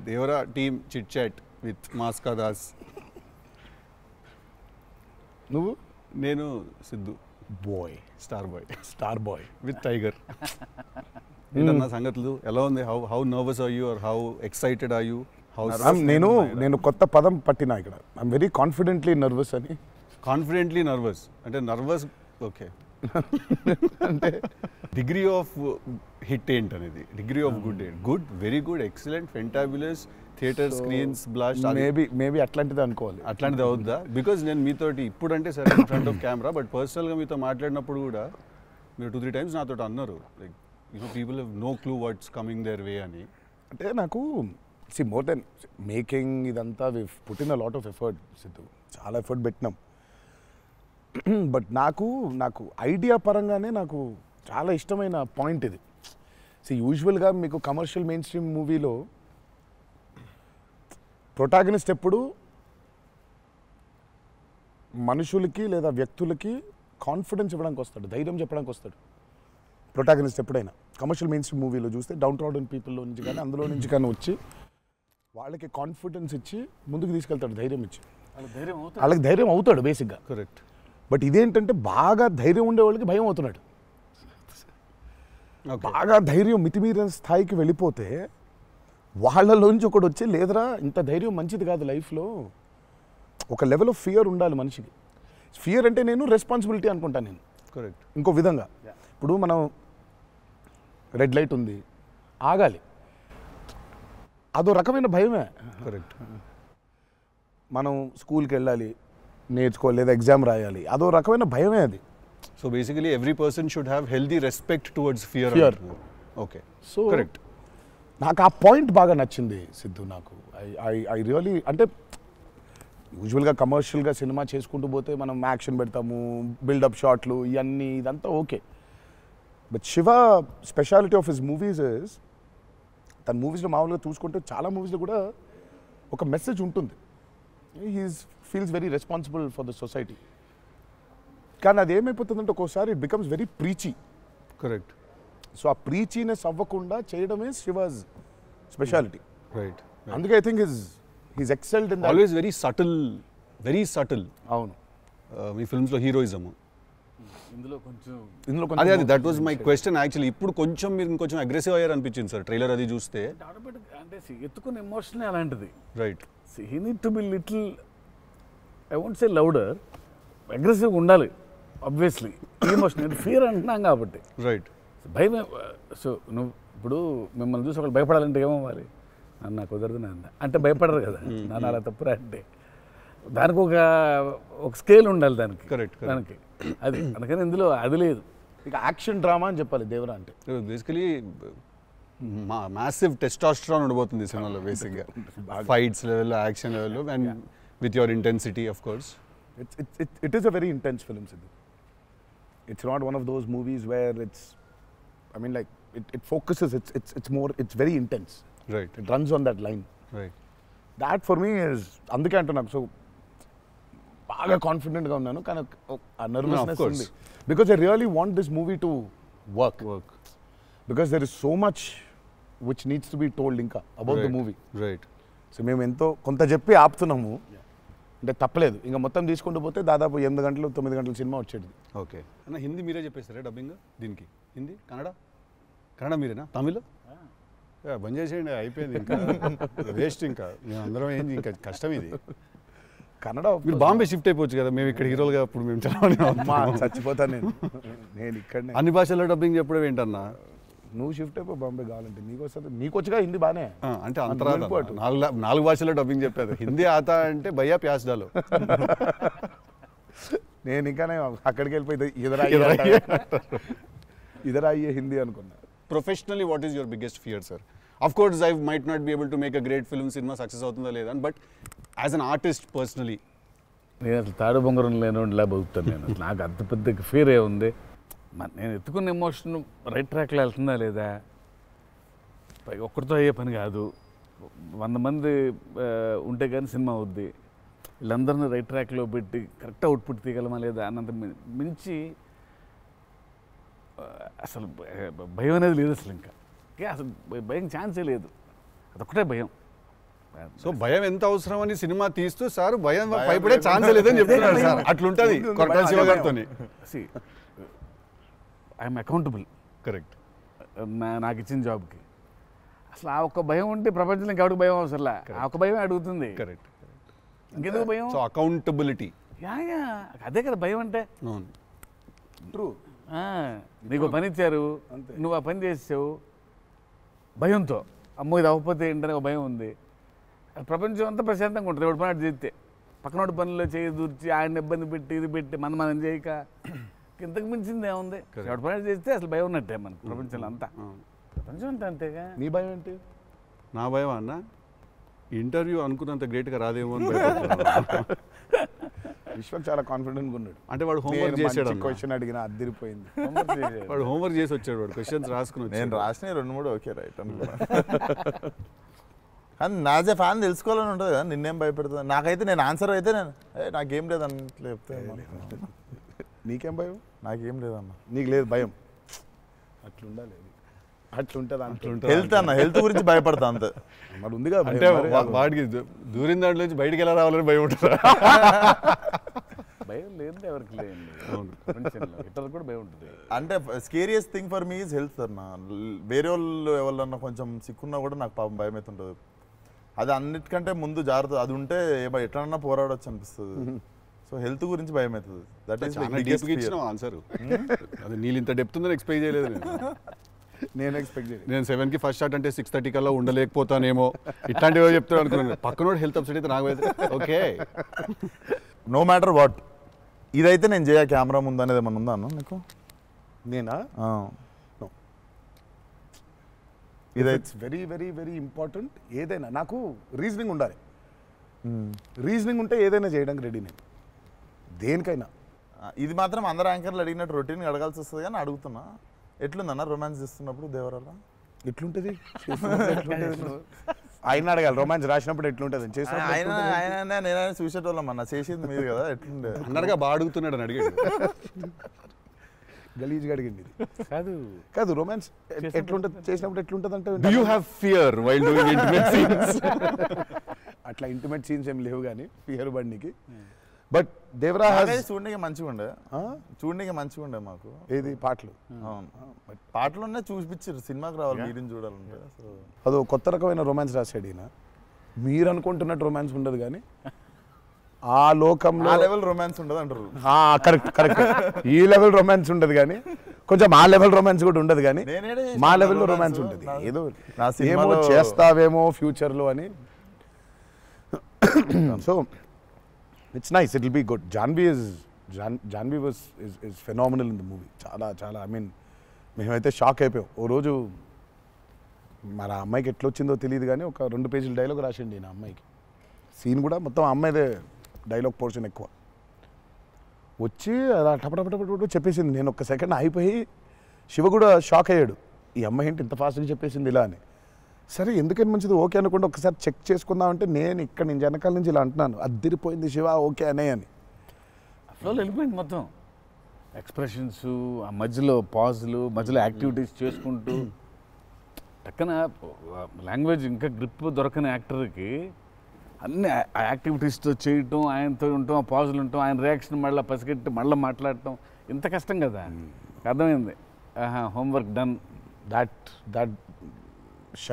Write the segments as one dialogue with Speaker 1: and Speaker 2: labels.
Speaker 1: Devara team chit chat with Maska Das.
Speaker 2: నువ్వు?
Speaker 1: నేను Siddhu
Speaker 2: boy, star boy
Speaker 1: with tiger. ఏంటన్నా సంగతులు ఎలా ఉంది? How nervous are you or how excited are you?
Speaker 2: నేను కొత్త పదం పట్టినా ఇక్కడ. ఐఎమ్ వెరీ కాన్ఫిడెంట్లీ నర్వస్ అని.
Speaker 1: కాన్ఫిడెంట్లీ నర్వస్ అంటే నర్వస్ ఓకే. అంటే డిగ్రీ ఆఫ్ హిట్ ఏంటనేది, డిగ్రీ ఆఫ్ గుడ్ ఏంటి? Good, very good, excellent, fantabulous, theatre screens blast,
Speaker 2: maybe అట్లాంటిది అనుకోవాలి.
Speaker 1: అట్లాంటిది అవుద్దా? బికాజ్ నేను మీతోటి ఇప్పుడు అంటే సరే in front of camera, but పర్సనల్గా మీతో మాట్లాడినప్పుడు కూడా మీరు 2-3 times నాతో అన్నారు like people have no clue what's coming their way అని.
Speaker 2: అంటే నాకు మోర్ దెన్ మేకింగ్ ఇదంతా we put in a lot of effort Siddhu, చాలా ఎఫర్ట్ పెట్టినాం. బట్ నాకు ఐడియా పరంగానే నాకు చాలా ఇష్టమైన పాయింట్ ఇది. యూజువల్గా మీకు కమర్షియల్ మెయిన్ స్ట్రీమ్ మూవీలో ప్రొటాగనిస్ట్ ఎప్పుడు మనుషులకి లేదా వ్యక్తులకి కాన్ఫిడెన్స్ ఇవ్వడానికి వస్తాడు, ధైర్యం చెప్పడానికి వస్తాడు ప్రొటాగనిస్ట్ ఎప్పుడైనా. కమర్షియల్ మెయిన్ స్ట్రీమ్ మూవీలో చూస్తే డౌన్ ట్రాడన్ పీపుల్లో నుంచి కానీ అందులో నుంచి కానీ వచ్చి వాళ్ళకి కాన్ఫిడెన్స్ ఇచ్చి ముందుకు తీసుకెళ్తాడు, ధైర్యం ఇచ్చి. వాళ్ళకి ధైర్యం అవుతాడు బేసిక్గా.
Speaker 1: కరెక్ట్.
Speaker 2: బట్ ఇదేంటంటే బాగా ధైర్యం ఉండే వాళ్ళకి భయం అవుతున్నాడు. బాగా ధైర్యం మితిమీరిన స్థాయికి వెళ్ళిపోతే వాళ్ళలోంచి ఒకటి వచ్చి లేదరా ఇంత ధైర్యం మంచిది కాదు లైఫ్లో, ఒక లెవెల్ ఆఫ్ ఫియర్ ఉండాలి మనిషికి. ఫియర్ అంటే నేను రెస్పాన్సిబిలిటీ అనుకుంటాను నేను.
Speaker 1: కరెక్ట్.
Speaker 2: ఇంకో విధంగా ఇప్పుడు మనం రెడ్ లైట్ ఉంది, ఆగాలి, అదో రకమైన భయమే.
Speaker 1: కరెక్ట్.
Speaker 2: మనం స్కూల్కి వెళ్ళాలి, నేర్చుకోవాలి, లేదా ఎగ్జామ్ రాయాలి, అదో రకమైన భయమే అది.
Speaker 1: So basically every person should have healthy respect towards fear. Okay.
Speaker 2: So
Speaker 1: correct.
Speaker 2: నాకు ఆ పాయింట్ బాగా నచ్చింది సిద్ధు. నాకు ఐ రియలీ అంటే యూజువల్గా కమర్షియల్గా సినిమా చేసుకుంటూ పోతే మనం యాక్షన్ పెడతాము, బిల్డప్ షాట్లు, ఇవన్నీ ఇదంతా okay. But Shiva speciality of his movies is, తన మూవీస్లో మామూలుగా చూసుకుంటే చాలా మూవీస్లో కూడా ఒక మెసేజ్ ఉంటుంది. Feels very responsible for the society. కానీ అది ఏమైపోతుందంటే ఒక్కోసారి it becomes very preachy.
Speaker 1: Correct.
Speaker 2: So ఆ ప్రీచీనెస్ అవ్వకుండా చేయడమే శివాజ్ స్పెషాలిటీ.
Speaker 1: రైట్.
Speaker 2: అందుకే I think he's excelled in
Speaker 1: always very subtle.
Speaker 2: అవును.
Speaker 1: మీ ఫిల్మ్స్లో హీరోయిజం
Speaker 2: ఇందులో
Speaker 1: అదే that was my question actually. ఇప్పుడు కొంచెం మీరు ఇంకొంచెం అగ్రెసివ్ అయ్యారు అనిపించింది సార్ ట్రైలర్ అది చూస్తే.
Speaker 3: అంటే ఎత్తుకున్న ఎమోషన్ అలాంటిది.
Speaker 1: Right.
Speaker 3: He need to be little, I won't say louder, అగ్రెసివ్గా ఉండాలి ఆబ్వియస్లీ. ఎమోషన్ ఫియర్ అంటున్నాం కాబట్టి.
Speaker 1: రైట్.
Speaker 3: భయం. సో నువ్వు ఇప్పుడు మిమ్మల్ని చూసి ఒకళ్ళు భయపడాలంటే ఏమవ్వాలి? నాకు కుదరదు నాన్న అంటే భయపడరు కదా, నాన్న అలా తప్పురా అంటే. దానికి ఒక స్కేల్ ఉండాలి దానికి.
Speaker 1: కరెక్ట్.
Speaker 3: దానికి అది అందుకని ఇందులో అది లేదు.
Speaker 2: ఇక యాక్షన్ డ్రామా అని చెప్పాలి దేవరా అంటే.
Speaker 1: బేసికలీ మ్యాసివ్ టెస్టాస్టెరాన్ ఉండబోతుంది సినిమాలో బేసిక్గా, ఫైట్స్ లెవెల్లో, యాక్షన్ లెవెల్లో, and with your intensity of course.
Speaker 2: It is a very intense film, Sidhu. It's not one of those movies where it's, I mean, like it focuses. It's very intense.
Speaker 1: Right.
Speaker 2: It runs on that line.
Speaker 1: Right.
Speaker 2: That for me is అందుకే అంటున్నాను. So బాగా కాన్ఫిడెంట్గా ఉన్నాను, కానీ ఆ nervousness ఉంది. Because I really want this movie to work. Because there is so much which needs to be told ఇంకా about the movie.
Speaker 1: Right.
Speaker 2: So మేము ఎంతో కొంత చెప్పి ఆపుతున్నాము. అంటే తప్పలేదు, ఇంకా మొత్తం తీసుకుంటూ పోతే దాదాపు 8 గంటలు 9 గంటల సినిమా వచ్చేది.
Speaker 1: ఓకే అన్న, హిందీ మీరే చెప్పేస్తారా డబ్బింగ్ దీనికి? హిందీ, కన్నడ మీరేనా? తమిళ్ బంద్ చేసేయండి, అయిపోయింది ఇంకా వేస్ట్. ఇంకా మేము అందరం ఏంది, ఇంకా కష్టం ఇది.
Speaker 2: కన్నడ
Speaker 1: మీరు బాంబే షిఫ్ట్ అయిపోవచ్చు కదా, మేము ఇక్కడ హీరోలుగా అప్పుడు మేము
Speaker 2: చచ్చిపోతాను నేను ఇక్కడనే.
Speaker 1: అన్ని భాషల్లో డబ్బింగ్ చెప్పడం ఏంటన్నా?
Speaker 2: నువ్వు షిఫ్ట్ అయిపో బాంబే కావాలంటే, నీకు వస్తుంది, నీకు వచ్చుగా హిందీ బాగానే.
Speaker 1: అంటే అంతరా 4 భాషల్లో డబ్బింగ్ చెప్పారు. హిందీ ఆతా అంటే భయ్యా ప్యాస్ డాలో.
Speaker 2: నేను ఇంకానే అక్కడికి వెళ్ళిపోయి ఇదరా అయ్యే హిందీ అనుకున్నా.
Speaker 1: Professionally what is your biggest fear sir? Of course I might not be able to make a great film, cinema success అవుతుందా లేదా, but as an artist personally
Speaker 3: నేను అసలు తాడు బొంగరం లేనిలా బతుకుతాను నేను. నాకు అంత పెద్ద ఫియర్ ఏముంది? నేను ఎత్తుకున్న ఎమోషన్ రైట్ ట్రాక్లో వెళ్తుందా లేదా? ఒక్కరితో అయ్యే పని కాదు, 100 మంది ఉంటే కానీ సినిమా అవుద్ది. వీళ్ళందరినీ రైట్ ట్రాక్లో పెట్టి కరెక్ట్ అవుట్పుట్ తీయగలమా లేదా అన్నంత మించి అసలు భయం అనేది లేదు అసలు. ఇంకా అసలు భయం ఛాన్సే లేదు, అదొక్కటే భయం.
Speaker 1: సో భయం ఎంత అవసరం అని సినిమా తీస్తూ సార్ భయం భయపడే ఛాన్స్ లేదని చెప్తున్నాడు సార్. అట్లుంటది కొరటాల శివ గారితో.
Speaker 3: I'm accountable.
Speaker 1: కరెక్ట్.
Speaker 3: నాకు ఇచ్చిన జాబ్కి అసలు ఆ ఒక్క భయం ఉంటే ప్రపంచంలో ఇంకెవరికి భయం అవసరంలా. ఆ ఒక్క భయం అడుగుతుంది.
Speaker 1: కరెక్ట్.
Speaker 3: ఇంకెందుకు భయం?
Speaker 1: So accountability.
Speaker 3: యా అదే కదా భయం అంటే.
Speaker 2: ట్రూ.
Speaker 3: నీకు పని ఇచ్చారు, నువ్వు ఆ పని చేసావు భయంతో, అమ్మో ఇది అవ్వకపోతే ఏంటనే ఒక భయం ఉంది. ప్రపంచం అంతా ప్రశాంతంగా ఉంటుంది ఎవరి పని చేస్తే. పక్కనోటి పనుల్లో చేయి దూర్చి ఆయన ఇబ్బంది పెట్టి ఇది పెట్టి మనం చేయక ఇంతకు మించింది ఏముంది? ఎవరి పని చేస్తే అసలు భయం ఉన్నట్టే మనకు ప్రపంచంలో అంతా. ప్రపంచం అంతా అంతేగా.
Speaker 2: నీ భయం ఏంటి?
Speaker 1: నా భయం అన్న ఇంటర్వ్యూ అనుకున్నంత గ్రేట్గా రాదేమో అని భయపడుతున్నాను.
Speaker 2: విశ్వక్ చాలా కాన్ఫిడెంట్గా ఉన్నాడు.
Speaker 1: అంటే వాడు హోంవర్క్ చేసాడు.
Speaker 2: క్వశ్చన్ అడిగిన అదిరిపోయింది.
Speaker 1: వాడు హోంవర్క్ చేసి వచ్చాడు. వాడు క్వశ్చన్స్ రాసుకుని వచ్చాడు.
Speaker 4: నేను రాసిన 2-3 ఓకే రైట్ అనుకున్నా. కానీ నాజే ఫ్యాన్ తెలుసుకోవాలని ఉంటుంది కదా, నిన్నేం భయపెడుతుంది. నాకైతే నేను ఆన్సర్ అయితే నాకేం లేదన్న చెప్తే.
Speaker 2: నీకేం భయం?
Speaker 4: నాకేం లేదన్న.
Speaker 2: నీకు లేదు భయం? అట్లుండాలి. అట్లుంటుంది.
Speaker 4: హెల్త్ అన్న, హెల్త్ గురించి భయపడతా అంతే.
Speaker 2: మరి ఉంది కదా.
Speaker 1: అంటే వాడికి దూరిన దాంట్లో నుంచి బయటికి ఎలా రావాలని భయం ఉంటుంది.
Speaker 3: భయం లేదు ఎవరికి లేదు. ఇతరులకు కూడా భయం ఉంటుంది.
Speaker 4: అంటే scariest thing for me is health అన్న. వేరే వాళ్ళు ఎవరన్నా కొంచెం సిక్కున్నా కూడా నాకు పాపం భయం అవుతుంటుంది. అది అన్నిటికంటే ముందు జాగ్రత్త. అది ఉంటే ఎట్లన్నా పోరాడొచ్చు అనిపిస్తుంది. సో హెల్త్ గురించి భయం అవుతుంది. That is
Speaker 1: answer. అది నీళ్ళు ఇంత డెప్త్ ఉందని ఎక్స్పెక్ట్ చేయలేదు
Speaker 2: నేను ఎక్స్పెక్ట్ చేయలేదు.
Speaker 1: నేను 7కి ఫస్ట్ షాట్ అంటే 6:30 కల్లా ఉండలేకపోతానేమో ఇట్లాంటివి చెప్తాను అనుకున్నాను. పక్కనోడు హెల్త్ అప్సెట్ అయితే నాకు ఓకే.
Speaker 4: నో మ్యాటర్ వాట్ ఇదైతే నేను చేయ కెమెరా ముందు అనేది ఏమన్నా ఉందా అన్న నీకు?
Speaker 2: నేనా?
Speaker 4: ఇదైతే
Speaker 2: వెరీ వెరీ వెరీ ఇంపార్టెంట్. ఏదైనా నాకు రీజనింగ్ ఉండాలి. రీజనింగ్ ఉంటే ఏదైనా చేయడానికి రెడీ నేను, దేనికైనా.
Speaker 4: ఇది మాత్రం అందరు యాంకర్లు అడిగినట్టు రొటీన్ అడగాల్సి వస్తుంది. కానీ అడుగుతున్నా, ఎట్లుందన్న రొమాన్స్ చేస్తున్నప్పుడు దేవరాల?
Speaker 2: ఎట్లుంటుంది? ఆయన అడగాలి. రొమాన్స్ రాసినప్పుడు ఎట్లుంటుంది?
Speaker 4: ఆయన నేనైనా చూసేటోళ్ళం అన్న, చేసేది మీరు కదా. ఎట్లుండే
Speaker 1: అన్నట్టుగా బాగా అడుగుతున్నాడు అని అడిగాడు.
Speaker 2: గలీజ్గా అడిగింది.
Speaker 3: కాదు
Speaker 2: కాదు రొమాన్స్ ఎట్లుంటుంది చేసినప్పుడు ఎట్లుంటుంది అంటే,
Speaker 1: Do you have fear while doing intimate scenes?
Speaker 2: అట్లా ఇంటిమేట్ సీన్స్ ఏం లేవు కానీ ఫియర్ బండికి. బట్ దేవరా
Speaker 4: చూడడానికి మంచిగా ఉండే, చూడడానికి మంచిగా ఉండే మాకు.
Speaker 2: ఏది పాటలు?
Speaker 4: అవును, పాటలున్నా చూపించారు. సినిమాకి రావాలి మీరిని చూడాలంటే. సో
Speaker 2: అదో కొత్త రకమైన రొమాన్స్ రాశాడు ఈయన. మీరు అనుకుంటున్నట్టు రొమాన్స్ ఉండదు కానీ ఆ లోకంలో
Speaker 4: ఆ లెవెల్ రొమాన్స్ ఉండదు అంటారు.
Speaker 2: Correct correct. ఈ లెవెల్ రొమాన్స్ ఉండదు కానీ కొంచెం ఆ లెవెల్ రొమాన్స్ కూడా ఉండదు కానీ మా లెవెల్లో రొమాన్స్ ఉంటుంది. ఏదో ఏమో చేస్తావేమో ఫ్యూచర్లో అని. So it's nice, it will be good. Janhvi is phenomenal in the movie. చాలా చాలా ఐ మీన్ మేమైతే షాక్ అయిపోయాం. ఓ రోజు మరి ఆ అమ్మాయికి ఎట్లా వచ్చిందో తెలియదు కానీ ఒక 2 పేజీల డైలాగ్ రాసిండి నా అమ్మాయికి. సీన్ కూడా మొత్తం అమ్మాయిదే డైలాగ్ పోర్షన్ ఎక్కువ. వచ్చి అలా టపటపటపట చెప్పేసింది. నేను ఒక్క సెకండ్ అయిపోయి శివ కూడా షాక్ అయ్యాడు. ఈ అమ్మాయి ఏంటి ఇంత ఫాస్ట్గా చెప్పేసింది ఇలా అని. సరే ఎందుకని మంచిది ఓకే అనుకుంటే ఒకసారి చెక్ చేసుకుందామంటే నేను వెనకాల నుంచి ఇలా అంటున్నాను, అద్దిరిపోయింది శివ ఓకే అనే అని.
Speaker 3: ఫ్లోలో వెళ్ళిపోయింది మొత్తం. ఎక్స్ప్రెషన్స్, ఆ మధ్యలో పాజులు, మధ్యలో యాక్టివిటీస్ చేసుకుంటూ టక్కన లాంగ్వేజ్ ఇంకా గ్రిప్ దొరకని యాక్టర్కి అన్ని ఆ యాక్టివిటీస్తో చేయటం, ఆయనతో ఉండటం, ఆ పాజులు ఉండటం, ఆయన రియాక్షన్ మళ్ళీ పసిగట్టి మళ్ళీ మాట్లాడటం ఇంత కష్టం కదా. అర్థమైంది. Homework done.
Speaker 2: That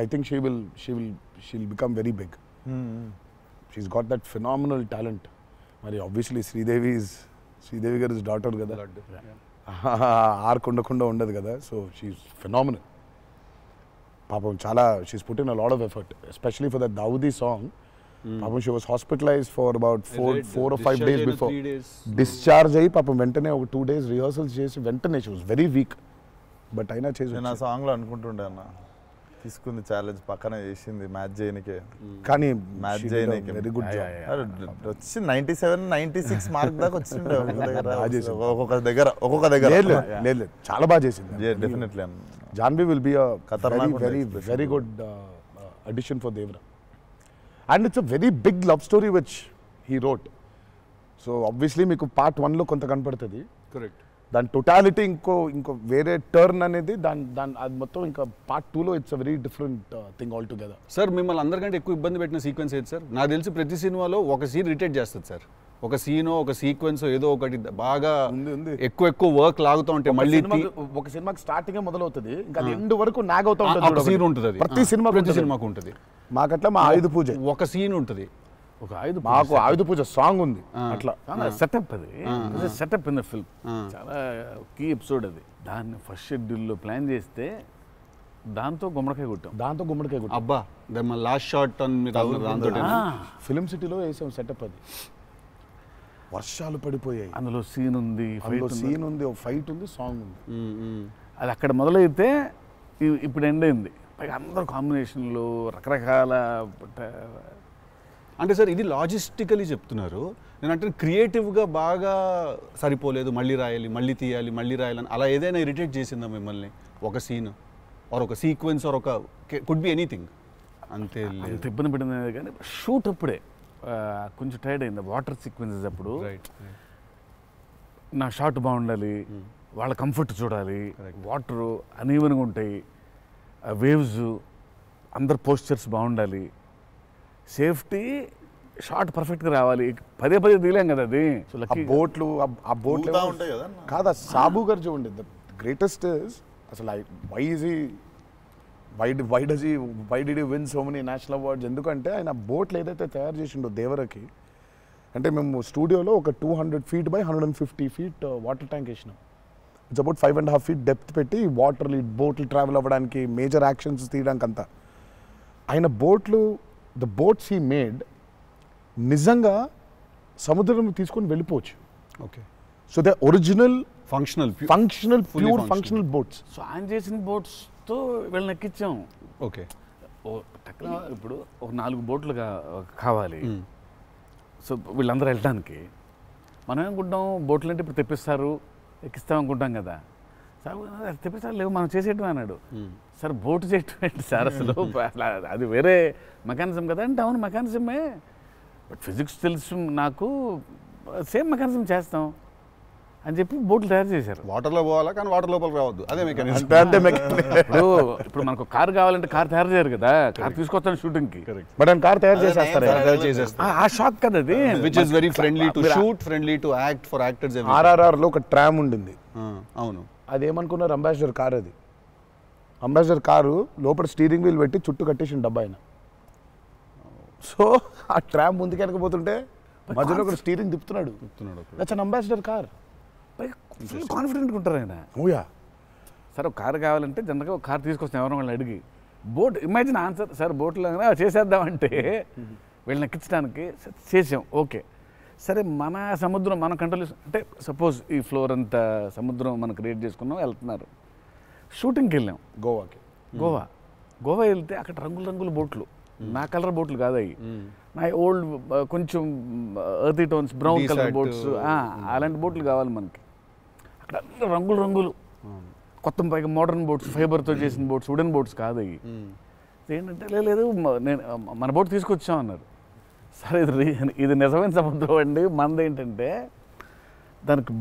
Speaker 2: I think she'll become very big. She's got that phenomenal talent. మరి obviously శ్రీదేవి గారి డాటర్ కదా, ఆర్క్ ఉండకుండా ఉండదు కదా. So she's phenomenal. పాపం చాలా she's put in a lot of effort, especially for that Daavudi song. పాపం she was hospitalised for about 4 or 5 days before. Discharge అయ్యి పాపం వెంటనే ఒక 2 days రిహర్సల్స్ చేసి వెంటనే she was very weak. But అయినా చేసి
Speaker 4: నేను ఆ సాంగ్లో అనుకుంటుండే అన్న, తీసుకుంది ఛాలెంజ్ పక్కన చేసింది మ్యాచ్ చేయనికే.
Speaker 2: కానీ
Speaker 4: మ్యాచ్ చేయనికే
Speaker 2: వెరీ గుడ్ జాబ్.
Speaker 4: వచ్చి 97, 96 మార్క్ దాకా వచ్చిండే ఒక్కొక్క దగ్గర.
Speaker 2: లేదు చాలా బాగా చేసింది.
Speaker 4: Definitely
Speaker 2: Janhvi will be very good addition for Devara. And it's a very big love story which he wrote. So obviously మీకు పార్ట్ 1లో కొంత కనపడుతుంది.
Speaker 1: కరెక్ట్.
Speaker 2: దాని టోటాలిటీ ఇంకో వేరే టర్న్ అనేది దాని అది మొత్తం ఇంకా పార్ట్ 2లో it's a very different thing all together.
Speaker 1: Sir మిమ్మల్ని అందరికంటే ఎక్కువ ఇబ్బంది పెట్టిన సీక్వెన్స్ ఏది సార్? నాకు తెలిసి ప్రతి సినిమాలో ఒక సీన్ రిటేట్ చేస్తుంది సార్. ఒక సీనో ఒక సీక్వెన్స్ ఏదో ఒకటి బాగా ఎక్కువ వర్క్ లాగుతూ ఉంటే మళ్ళీ
Speaker 2: ఒక సినిమాకి స్టార్టింగ్ మొదలవుతుంది ఇంకా ఎండ్ వరకు నాగవుతూ ఉంటుంది.
Speaker 1: సీన్ ఉంటుంది,
Speaker 2: ప్రతి సినిమాకు
Speaker 1: ఉంటుంది.
Speaker 2: మాకట్లా మా ఆయుధ పూజ
Speaker 1: ఒక సీన్ ఉంటుంది,
Speaker 3: ఒక ఆయుధ
Speaker 2: మాకు ఆయుధ పూజ సాంగ్ ఉంది. అట్లా
Speaker 3: సెటప్ అది సెటప్ ఇన్ ద ఫిల్మ్ చాలా కీ ఎపిసోడ్ అది. దాన్ని ఫస్ట్ షెడ్యూల్లో ప్లాన్ చేస్తే దాంతో గుమ్మడికాయ కొట్టాం.
Speaker 1: అబ్బా లాస్ట్ షాట్ దాంతో
Speaker 2: ఫిలిం సిటీలో వేసాం సెటప్. అది వర్షాలు పడిపోయాయి,
Speaker 3: అందులో సీన్ ఉంది,
Speaker 2: ఫైట్ ఉంది, సాంగ్ ఉంది.
Speaker 3: అది అక్కడ మొదలైతే ఇప్పుడు ఎండ్ అయింది. పైగా అందరూ కాంబినేషన్లు రకరకాల.
Speaker 1: అంటే సార్ ఇది లాజిస్టికలీ చెప్తున్నారు, నేను అంటే క్రియేటివ్గా బాగా సరిపోలేదు, మళ్ళీ రాయాలి, మళ్ళీ తీయాలి, మళ్ళీ రాయాలని అలా ఏదైనా ఇరిటేట్ చేసిందా మిమ్మల్ని? ఒక సీన్ ఆర్ ఒక సీక్వెన్స్ ఆర్ ఒక కుడ్ బి ఎనీథింగ్ అంతే
Speaker 3: అంత ఇబ్బంది పడింది. కానీ షూట్ అప్పుడే కొంచెం టైర్డ్ అయింది. వాటర్ సీక్వెన్సెస్ అప్పుడు నా షాట్ బాగుండాలి, వాళ్ళ కంఫర్ట్ చూడాలి, వాటరు అనీవెన్గా ఉంటాయి, వేవ్స్, అందరు పోస్చర్స్ బాగుండాలి, సేఫ్టీ షాట్ పర్ఫెక్ట్గా రావాలి. పదే తీలేం కదా అది.
Speaker 2: బోట్లు
Speaker 4: ఉంటాయి కదా
Speaker 2: కాదా? సాబు గారు చూడండి, ద గ్రేటెస్ట్ అసలు why did you win so many national awards? ఎందుకంటే ఆయన బోట్లు ఏదైతే తయారు చేసిండో దేవరకి, అంటే మేము స్టూడియోలో ఒక 200 feet by 150 feet water tank వేసినాం. ఇట్స్ అబౌట్ 5.5 feet డెప్త్ పెట్టి బోట్లు ట్రావెల్ అవ్వడానికి, మేజర్ యాక్షన్స్ తీయడానికి అంతా. ఆయన ద బోట్స్ హీ మేడ్ నిజంగా సముద్రం తీసుకొని వెళ్ళిపోవచ్చు.
Speaker 1: Okay,
Speaker 2: so they original
Speaker 1: functional
Speaker 2: pure functional boats.
Speaker 3: So ఆయన చేసిన బోట్స్తో వీళ్ళని ఎక్కించాం.
Speaker 1: ఓకే,
Speaker 3: ఇప్పుడు ఒక 4 బోట్లు కావాలి. సో వీళ్ళందరూ వెళ్ళడానికి మనం ఏమనుకుంటాం, బోట్లు అంటే ఇప్పుడు తెప్పిస్తారు, ఎక్కిస్తాం అనుకుంటాం కదా. సార్ తెప్పిస్తారు, లేవు మనం చేసేయటం అన్నాడు. సార్ బోటు చేయటం ఏంటి సార్ అసలు? అది వేరే మెకానిజం కదా అంటే, అవును మెకానిజమే, బట్ ఫిజిక్స్ తెలుసు నాకు, సేమ్ మెకానిజం చేస్తాం అని చెప్పి బోట్లు తయారు చేశారు.
Speaker 1: వాటర్లో పోవాలా కానీ వాటర్ లోపలికి రావద్దు, అదే మెకానిజం.
Speaker 3: ఇప్పుడు మనకు కార్ కావాలంటే కార్ తయారు చేయరు కదా, కార్ తీసుకొస్తాను షూటింగ్కి,
Speaker 2: బట్ ఆయన కార్ తయారు చేసేస్తారు.
Speaker 3: ఆ షాక్ కదా అది,
Speaker 1: which is very friendly to shoot, friendly to act for actors.
Speaker 2: RRRలో ఒక ట్రామ్ ఉండింది.
Speaker 1: అవును,
Speaker 2: అదేమనుకున్నారు, అంబాసిడర్ కార్. అది అంబాసిడర్ కారు లోపల స్టీరింగ్ వీల్ పెట్టి చుట్టూ కట్టేసిన డబ్బా ఆయన. సో ఆ ట్రామ్ ముందుకు వెనకపోతుంటే మధ్యలో ఒక స్టీరింగ్ తిప్పుతున్నాడు. That's an Ambassador car.
Speaker 3: కాన్ఫిడెంట్గా ఉంటారు ఆయన.
Speaker 2: ఓయా,
Speaker 3: సార్ ఒక కారు కావాలంటే జనరల్గా ఒక కారు తీసుకొస్తాం ఎవరైనా వాళ్ళని అడిగి. బోట్ ఇమాజిన్ ఆన్సర్, సార్ బోట్లో చేసేద్దామంటే వీళ్ళని ఎక్కించడానికి చేసాం. ఓకే, సరే మన సముద్రం మన కంట్రోల్ అంటే సపోజ్ ఈ ఫ్లోర్ అంతా సముద్రం మనం క్రియేట్ చేసుకున్నాం, వెళ్తున్నారు. షూటింగ్కి వెళ్ళాం గోవా వెళ్తే అక్కడ రంగుల బోట్లు, నా కలర్ బోట్లు కాదు అవి, నా ఓల్డ్ కొంచెం ఎర్తీ టోన్స్ బ్రౌన్ కలర్ బోట్స్, అలాంటి బోట్లు కావాలి మనకి. అక్కడ రంగులు కొత్త పైగా మోడర్న్ బోట్స్, ఫైబర్తో చేసిన బోట్స్, వుడెన్ బోట్స్ కాదు అవి. ఏంటంటే లేదు నేను మన బోట్ తీసుకొచ్చాం అన్నారు. సరే ఇది నిజమైన సముద్రం అండి, మనది ఏంటంటే దానికి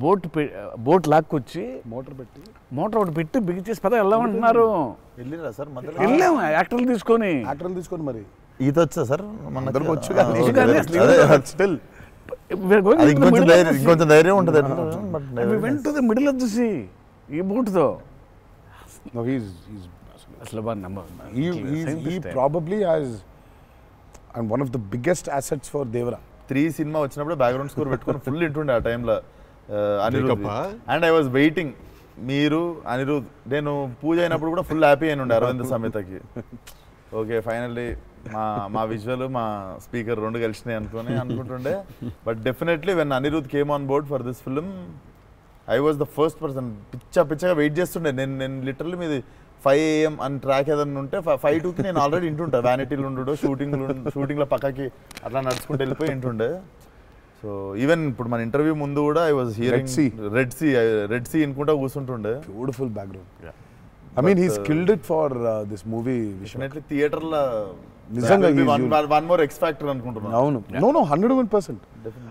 Speaker 3: బోట్ లాక్కొచ్చి మోటార్ ఒకటి పెట్టి బిగించేసి పద వెళ్దామంటున్నారు.
Speaker 4: వెళ్ళిరా సార్?
Speaker 3: వెళ్ళాము యాక్టర్లు తీసుకొని
Speaker 2: మరి
Speaker 4: ఈత వచ్చా సార్? వచ్చు, ఇంకొంచెం ధైర్యం ఉంటుంది.
Speaker 3: వెంట మిడిల్ ఆఫ్ ది సీ ఈ బోట్తో అసలు
Speaker 2: probably as and one of the biggest assets for Devara.
Speaker 4: 3 cinema వచ్చినప్పుడు బ్యాక్గ్రౌండ్ స్కోర్ పెట్టుకొని ఫుల్ ఇంటుండే ఆ టైంలో Anirudh. And I was waiting, మీరు అనిరుద్ నేను పూజ అయినప్పుడు కూడా ఫుల్ హ్యాపీ అయిన ఉండే అరవింద్ సమేతకి. ఓకే ఫైనల్లీ మా విజువల్ మా స్పీకర్ 2 కలిసినాయి అనుకుంటుండే. But definitely when Anirudh came on board for this film I was the first person. పిచ్చగా వెయిట్ చేస్తుండే. నేను లిటరల్లీ మీది 5 AM అని ట్రాక్ ఏదన్నా ఉంటే 5:02కి నేను ఆల్రెడీ ఇంటుంటా. వ్యానిటీలు ఉండు, షూటింగ్లో పక్కకి అట్లా నడుచుకుంటూ వెళ్ళిపోయి ఇంటుండే. సో ఈవెన్ ఇప్పుడు మన ఇంటర్వ్యూ ముందు కూడా I was hearing red sea అనుకుంటా కూర్చుంటుండే.
Speaker 2: Beautiful background. I mean he skilled it for this movie.
Speaker 4: Definitely థియేటర్లో
Speaker 2: నిజంగా
Speaker 4: వన్ మోర్ ఎక్స్ ఫ్యాక్టర్ అనుకుంటున్నాను.
Speaker 2: అవును, నో 101%.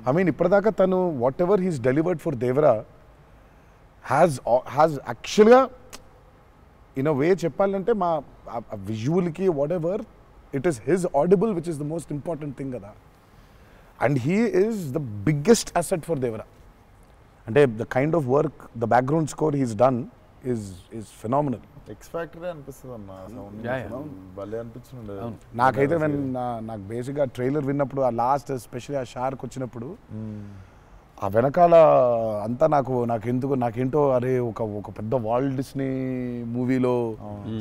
Speaker 2: ఐ మీన్ ఇప్పటిదాకా తను whatever he's delivered for Devara has యాక్చువల్గా ఇన్ అ వే చెప్పాలంటే మా విజువల్కి whatever it is his audible which is the most important thing కదా. And he is the biggest asset for Devara. అంటే the kind of work the background score he's done is phenomenal.
Speaker 4: X factory అనిపిస్తుంది అన్న sound భలే అనిపించింది.
Speaker 2: నాకైతే నాకు బేసిక్గా trailer విన్నప్పుడు ఆ లాస్ట్ ఎస్పెషల్లీ ఆ షార్క్ వచ్చినప్పుడు ఆ వెనకాల అంతా నాకేంటో అరే ఒక పెద్ద వాల్ట్ డిస్నీ మూవీలో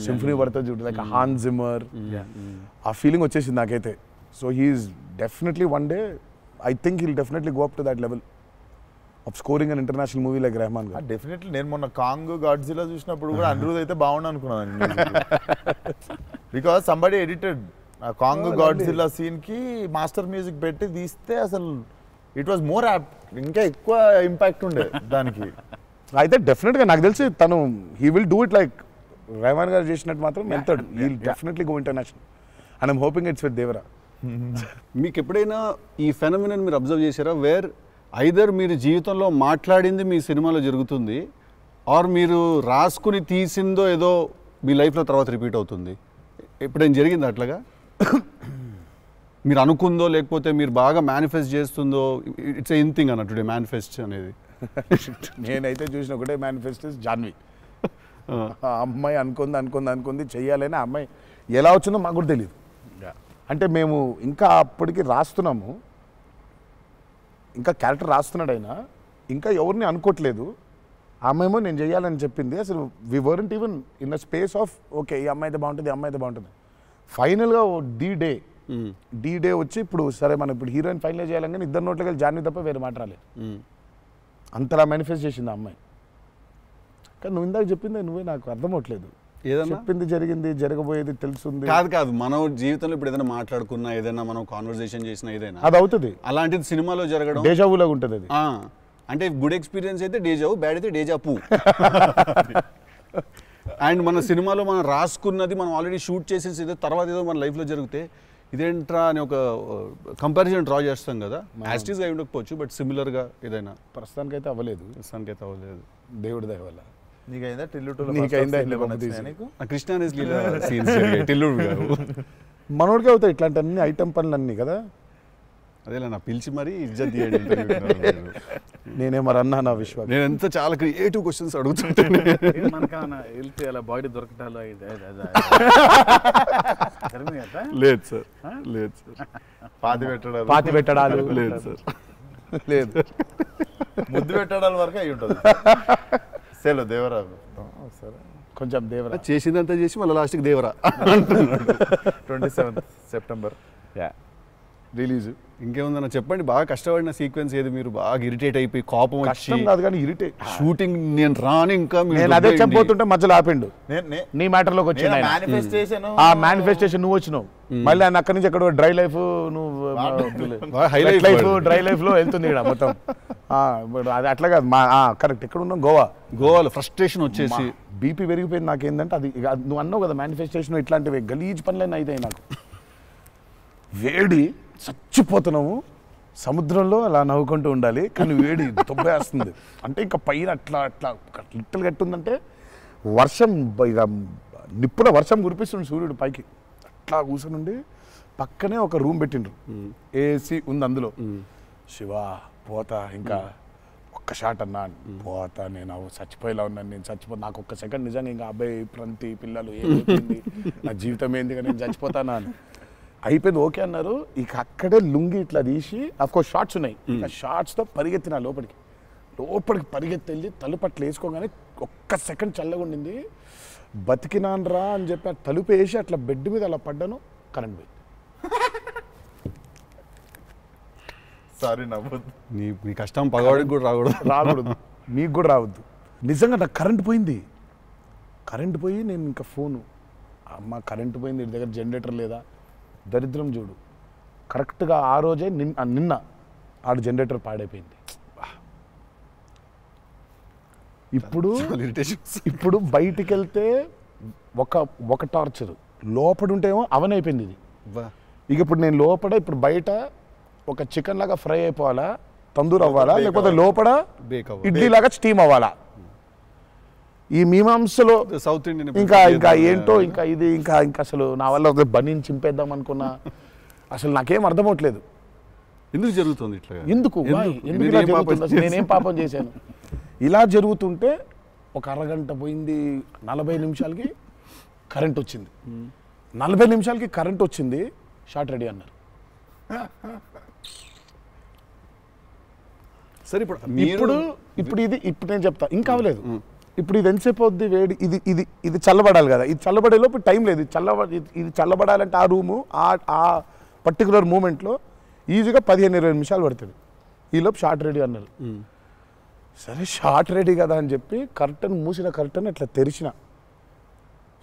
Speaker 2: సింఫనీ పడుతుంది చూడు, లైక్ హాన్ జిమ్మర్, ఆ ఫీలింగ్ వచ్చేసింది నాకైతే. So he's definitely one day I think he'll definitely go up to that level of scoring an international movie like Rahman garu.
Speaker 4: Definitely నేను మొన్న కాంగ్ గాడ్జిలా చూసినప్పుడు కూడా అనిరుద్ అయితే బాగుండు అనుకున్నాను. బికాస్ సంబడి ఎడిటెడ్ ఆ కాంగ్ గాడ్జిలా సీన్ కి మాస్టర్ మ్యూజిక్ పెట్టి తీస్తే అసలు ఇట్ వాజ్ మోర్ యాప్ట్, ఇంకా ఎక్కువ ఇంపాక్ట్ ఉండే దానికి.
Speaker 2: అయితే డెఫినెట్గా నాకు తెలిసి తను he will do it like Rahman garu చేసినట్టు మాత్రం వెళ్తాడు. He will definitely go international and I'm hoping it's with Devara.
Speaker 1: మీకు ఎప్పుడైనా ఈ ఫెనమినన్ మీరు అబ్జర్వ్ చేశారా, వేర్ ఐదర్ మీరు జీవితంలో మాట్లాడింది మీ సినిమాలో జరుగుతుంది, ఆర్ మీరు రాసుకుని తీసిందో ఏదో మీ లైఫ్లో తర్వాత రిపీట్ అవుతుంది? ఎప్పుడైనా జరిగింది అట్లాగా? మీరు అనుకుందో లేకపోతే మీరు బాగా మేనిఫెస్ట్ చేస్తుందో? ఇట్స్ ఎ థింగ్ అన్న టుడే మేనిఫెస్ట్ అనేది.
Speaker 2: నేనైతే చూసిన ఒకటే మేనిఫెస్టో జాన్వి. ఆ అమ్మాయి అనుకుంది చెయ్యాలని. ఆ అమ్మాయి ఎలా వచ్చిందో మాకు కూడా తెలియదు. అంటే మేము ఇంకా అప్పటికి రాస్తున్నాము, ఇంకా క్యారెక్టర్ రాస్తున్నాడు అయినా ఇంకా ఎవరిని అనుకోవట్లేదు. ఆ అమ్మాయేమో నేను చెయ్యాలని చెప్పింది. అసలు we weren't even in the space of okay ఈ అమ్మాయి అయితే బాగుంటుంది, ఈ అమ్మాయి అయితే బాగుంటుంది. ఫైనల్గా డి డే వచ్చి ఇప్పుడు సరే మనం ఇప్పుడు హీరోయిన్ ఫైనల్ చేయాలని ఇద్దరు నోట్లకి వెళ్ళి జాన్వి తప్ప వేరే మాట రాలేదు. అంతలా మేనిఫెస్ట్ చేసింది ఆ అమ్మాయి. కానీ నువ్వు ఇందాక చెప్పింది నువ్వే నాకు అర్థం అవట్లేదు. చెప్పింది జరిగింది, జరగబోయేది తెలుసుంది.
Speaker 1: కాదు మనం జీవితంలో ఇప్పుడు ఏదైనా మాట్లాడుకున్నా, ఏదైనా మనం కాన్వర్సేషన్ చేసినా, ఏదైనా
Speaker 2: అది అవుతుంది.
Speaker 1: అలాంటిది సినిమాలో జరగడం
Speaker 2: డేజావులాగా ఉంటుంది అది.
Speaker 1: అంటే గుడ్ ఎక్స్పీరియన్స్ అయితే డేజావు, బ్యాడ్ అయితే డేజాపు. అండ్ మన సినిమాలో మనం రాసుకున్నది మనం ఆల్రెడీ షూట్ చేసేసి ఏదో తర్వాత ఏదో మన లైఫ్లో జరిగితే ఇదేంట్రా అని ఒక కంపారిజన్ డ్రా చేస్తాం కదా. యాస్టీస్గా అయి ఉండకపోవచ్చు, బట్ సిమిలర్గా ఏదైనా.
Speaker 2: ప్రస్తుతానికైతే అవ్వలేదు. దేవుడి దయ వల్ల.
Speaker 4: నీకైందా
Speaker 1: కృష్ణ టిల్లుడు
Speaker 2: మనోడికి అవుతాయి ఇట్లాంటి అన్ని ఐటమ్ పనులు అన్నీ కదా.
Speaker 1: అదేలా నా పిలిచి మరీ ఇజ్జత్ తీయండి.
Speaker 2: నేనే మరి అన్నా నా విశ్వాసం.
Speaker 1: నేను ఎంత చాలా క్రియేటివ్ క్వశ్చన్స్ అడుగుతుంటాను.
Speaker 3: అలా బాడీ దొరకటాలు
Speaker 1: లేదు సార్, లేదు సార్.
Speaker 4: పాతి పెట్టడాలు
Speaker 1: లేదు సార్,
Speaker 2: లేదు.
Speaker 4: ముద్దు పెట్టడాల వరకు అయి ఉంటుంది. సెలవు దేవరా సరే
Speaker 2: కొంచెం దేవరా
Speaker 1: చేసిందంతా చేసి మళ్ళీ లాస్ట్కి దేవరా
Speaker 4: 27th September
Speaker 2: రిలీజ్.
Speaker 1: ఇంకేముందన్న చెప్పండి. బాగా కష్టపడిన సీక్వెన్స్ ఏది? మీరు బాగా ఇరిటేట్ అయిపోయి కోపం
Speaker 2: కష్టం కాదు కానీ ఇరిటేట్.
Speaker 1: షూటింగ్ నేను రాను ఇంకా
Speaker 2: నేను అదే చెప్పబోతుంటే మధ్యలో ఆపిండు. నీ మ్యాటర్లోకి వచ్చింది. ఆ మేనిఫెస్టేషన్ నువ్వు వచ్చినావు, మళ్ళీ ఆయన అక్కడి నుంచి ఎక్కడ డ్రై లైఫ్ డ్రై లైఫ్ లో వెళ్తుంది ఇక్కడ మొత్తం. అది అట్లా కాదు. కరెక్ట్. ఎక్కడ ఉన్నాం?
Speaker 1: గోవాలో ఫ్రస్ట్రేషన్ వచ్చేసి
Speaker 2: బీపీ పెరిగిపోయింది. నాకేందంటే అది నువ్వు అన్నావు కదా మేనిఫెస్టేషన్ ఇట్లాంటివి గలీజ్ పనులన్నీ అయితే నాకు వేడి చచ్చిపోతున్నాము. సముద్రంలో అలా నవ్వుకుంటూ ఉండాలి కానీ వేడి దొబ్బేస్తుంది. అంటే ఇంకా పైన అట్లా లిట్టలు కట్టుందంటే వర్షం ఇక నిప్పున వర్షం కురిపిస్తుంది సూర్యుడు పైకి. అట్లా కూర్చొని పక్కనే ఒక రూమ్ పెట్టిండ్రు, ఏసీ ఉంది అందులో. శివా పోతా ఇంకా ఒక్క షాట్ అన్నా పోతా, నేను చచ్చిపోయేలా ఉన్నాను, నేను చచ్చిపోతా. నాకు ఒక్క సెకండ్ నిజంగా ఇంకా అబ్బాయి ప్రంతి పిల్లలు ఏమైంది నా జీవితం ఏంది నేను చచ్చిపోతానా అని అయిపోయింది. ఓకే అన్నారు. ఇక అక్కడే లుంగి ఇట్లా తీసి అఫ్కోర్స్ షార్ట్స్ ఉన్నాయి, ఆ షార్ట్స్తో పరిగెత్తిన లోపలికి పరిగెత్తి వెళ్ళి తలుపు అట్లా వేసుకోగానే ఒక్క సెకండ్ చల్లగా ఉండింది. బతికినాన్రా అని చెప్పి ఆ తలుపు వేసి అట్లా బెడ్ మీద అలా పడ్డాను. కరెంట్ పోయింది.
Speaker 4: సారీ నవ్వద్దు.
Speaker 1: నీ కష్టం పగవాడికి కూడా రాకూడదు,
Speaker 2: మీకు కూడా రావద్దు. నిజంగా నాకు కరెంట్ పోయింది. కరెంట్ పోయి నేను ఇంకా ఫోను, అమ్మ కరెంట్ పోయింది, ఇంటి దగ్గర జనరేటర్ లేదా? దరిద్రం చూడు, కరెక్ట్గా ఆ రోజే నిన్న ఆడు జనరేటర్ పాడైపోయింది. ఇప్పుడు బయటికి వెళ్తే ఒక టార్చర్, లోపల ఉంటేమో అవన్ అయిపోయింది ఇది. ఇక ఇప్పుడు నేను లోపల ఇప్పుడు బయట ఒక చికెన్ లాగా ఫ్రై అయిపోవాలా, తందూరు అవ్వాలా, లేకపోతే లోపల ఇడ్లీ లాగా స్టీమ్ అవ్వాలా. ఈ మీమాంసలో
Speaker 1: సౌత్ ఇండియన్
Speaker 2: ఇంకా ఏంటో ఇంకా ఇది ఇంకా అసలు నా వల్ల ఒక బనీని చింపేద్దాం అనుకున్నా అసలు నాకేం అర్థమవట్లేదు.
Speaker 1: ఎందుకు జరుగుతుంది ఇట్లా?
Speaker 2: ఎందుకు ఇలా జరుగుతుంది? అసలు నేనేం పాపం చేశాను? ఇలా జరుగుతుంటే ఒక అరగంట పోయింది, 40 నిమిషాలకి కరెంట్ వచ్చింది. 40 నిమిషాలకి కరెంట్ వచ్చింది, షార్ట్ రెడీ అన్నారు.
Speaker 1: సరే
Speaker 2: ఇప్పుడు నేను చెప్తా, ఇంకా అవ్వలేదు. ఇప్పుడు ఇది ఎంతసేపు అవుద్ది వేడి? ఇది చల్లబడాలి కదా, ఇది చల్లబడే లోపు టైం లేదు. ఇది చల్లబడాలంటే ఆ రూము ఆ పర్టికులర్ మూమెంట్లో ఈజీగా 15-20 నిమిషాలు పడుతుంది. ఈలోపు షార్ట్ రెడీ అన్నారు. సరే షార్ట్ రెడీ కదా అని చెప్పి మూసిన కర్టన్ ఇట్లా తెరిచిన.